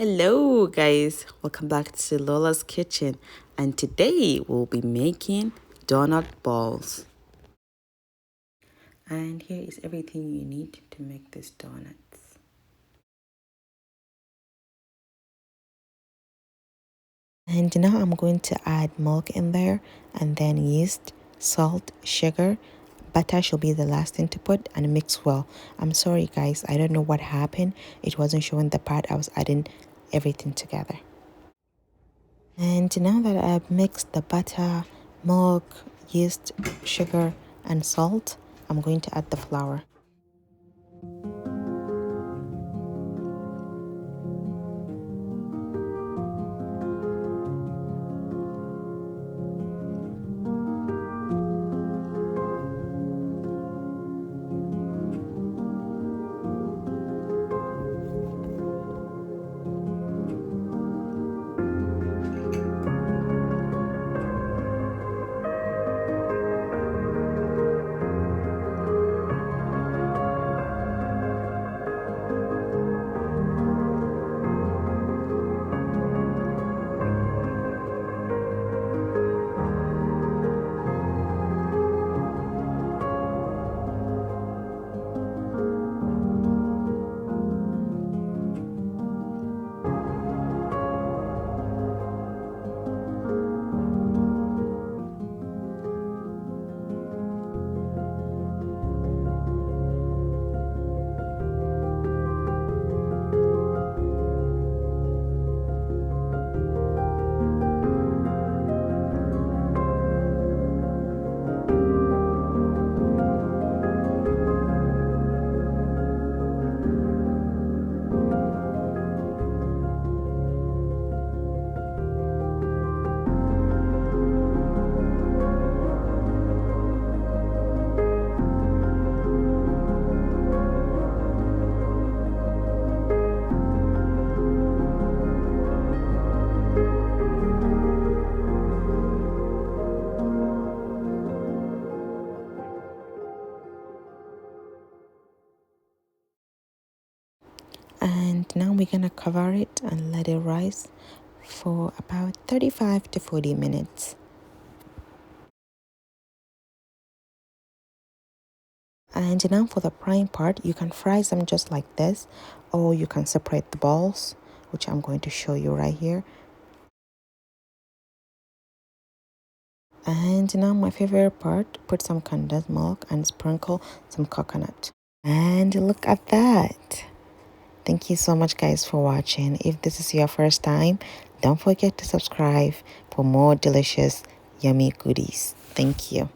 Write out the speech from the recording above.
Hello guys, welcome back to Lola's Kitchen, and today we'll be making donut balls. And here is everything you need to make these donuts. And now I'm going to add milk in there, and then yeast, salt, sugar. Butter should be the last thing to put, and mix well. I'm sorry guys, I don't know what happened. It wasn't showing the part I was adding everything together. And now that I've mixed the butter, milk, yeast, sugar, and salt, I'm going to add the flour. And now we're gonna cover it and let it rise for about 35 to 40 minutes. And now for the frying part, you can fry them just like this, or you can separate the balls, which I'm going to show you right here. And now my favorite part, put some condensed milk and sprinkle some coconut. And look at that. Thank you so much guys for watching. If this is your first time, don't forget to subscribe for more delicious, yummy goodies. Thank you.